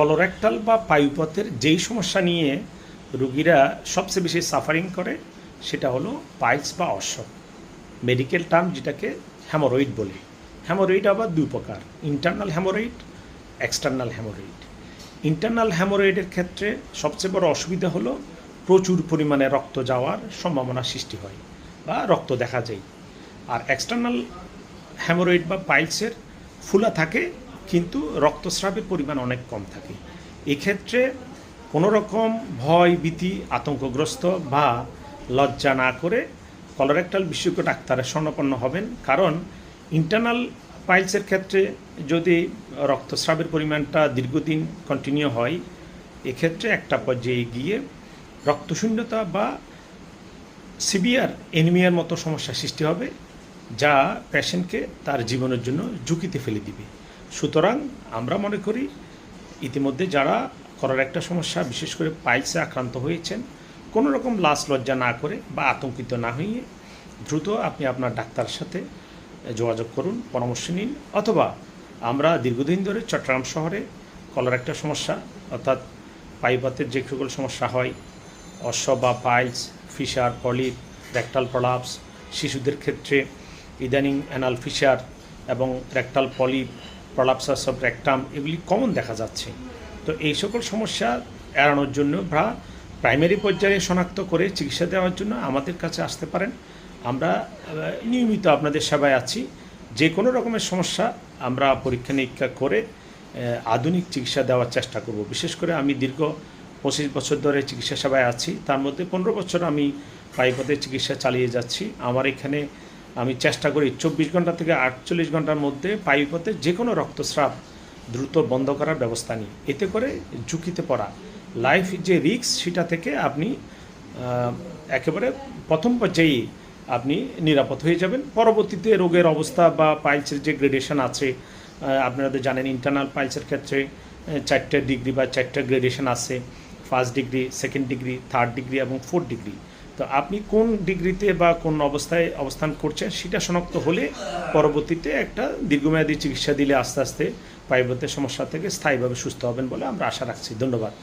Colorectal বা পায়ুপথের যেই সমস্যা নিয়ে রোগীরা সবচেয়ে বেশি সাফারিং করে সেটা হলো পাইলস বা অর্শক, মেডিকেল টার্ম যেটাকে হ্যামোরয়েড বলে। হ্যামোরয়েড আবার দুই প্রকার, internal haemorrhoid, external haemorrhoid. Internal হ্যামোরয়েডের ক্ষেত্রে সবচেয়ে বড় অসুবিধা হলো প্রচুর পরিমাণে রক্ত যাওয়ার সম্ভাবনা সৃষ্টি হয় বা রক্ত দেখা যায়। আর এক্সটার্নাল হ্যামোরয়েড বা পাইলসের ফুলা থাকে কিন্তু রক্তস্রাবের পরিমাণ অনেক কম থাকে। এক্ষেত্রে কোনো রকম ভয়, ভীতি, আতঙ্কগ্রস্ত বা লজ্জা না করে কলোরেক্টাল বিশেষজ্ঞ ডাক্তারের শরণাপন্ন হবেন। কারণ ইন্টারনাল পাইলসের ক্ষেত্রে যদি রক্তস্রাবের পরিমাণটা দীর্ঘদিন কন্টিনিউ হয়, এক্ষেত্রে একটা পর্যায়ে গিয়ে রক্তশূন্যতা বা সিভিয়ার এনিমিয়ার মতো সমস্যা সৃষ্টি হবে, যা পেশেন্টকে তার জীবনের জন্য ঝুঁকিতে ফেলে দিবে। সুতরাং আমরা মনে করি ইতিমধ্যে যারা কলোরেক্টাল সমস্যা বিশেষ করে পাইলসে আক্রান্ত হয়েছেন, কোনো রকম লাজ লজ্জা না করে বা আতঙ্কিত না হয়ে দ্রুত আপনি আপনার ডাক্তারের সাথে যোগাযোগ করুন, পরামর্শ নিন। অথবা আমরা দীর্ঘদিন ধরে চট্টগ্রাম শহরে কলোরেক্টাল সমস্যা অর্থাৎ পায়ুপথের যে সকল সমস্যা হয়, অর্শ বা piles, fissure, polyp, rectal prolapse, শিশুদের ক্ষেত্রে ইদানিং অ্যানাল ফিশার এবং rectal polyp, prolapsus of rectum, এগুলি কমন দেখা যাচ্ছে। তো এই সকল সমস্যা এড়ানোর জন্য বা প্রাইমারি পর্যায়ে শনাক্ত করে চিকিৎসা দেওয়ার জন্য আমাদের কাছে আসতে পারেন। আমরা নিয়মিত আপনাদের সেবায় আছি। যে কোনো রকমের সমস্যা আমরা পরীক্ষা নিরীক্ষা করে আধুনিক চিকিৎসা দেওয়ার চেষ্টা করব। বিশেষ করে আমি দীর্ঘ 25 বছর ধরে চিকিৎসা সেবায় আছি, তার মধ্যে 15 বছর আমি পায়ুপথের চিকিৎসা চালিয়ে যাচ্ছি। আমার এখানে আমি চেষ্টা করি 24 ঘন্টা থেকে 48 ঘন্টার মধ্যে পায়ুপথে যে কোনো রক্তস্রাব দ্রুত বন্ধ করার ব্যবস্থা নিই। এতে করে ঝুঁকিতে পড়া, লাইফ যে রিস্ক, সেটা থেকে আপনি একেবারে প্রথম পর্যায়ে আপনি নিরাপদ হয়ে যাবেন। পরবর্তীতে রোগের অবস্থা বা পাইলসের যে গ্রেডেশন আছে, আপনারা জানেন ইন্টারনাল পাইলসের ক্ষেত্রে 4টা ডিগ্রি বা 4টা গ্রেডেশন আছে, 1st degree, 2nd degree, 3rd degree এবং 4th ডিগ্রি। তো আপনি কোন ডিগ্রিতে বা কোন অবস্থায় অবস্থান করছেন সেটা শনাক্ত হলে পরবর্তীতে একটা দীর্ঘমেয়াদী চিকিৎসা দিলে আস্তে আস্তে পায়ুপথের সমস্যা থেকে স্থায়ীভাবে সুস্থ হবেন বলে আমরা আশা রাখছি। ধন্যবাদ।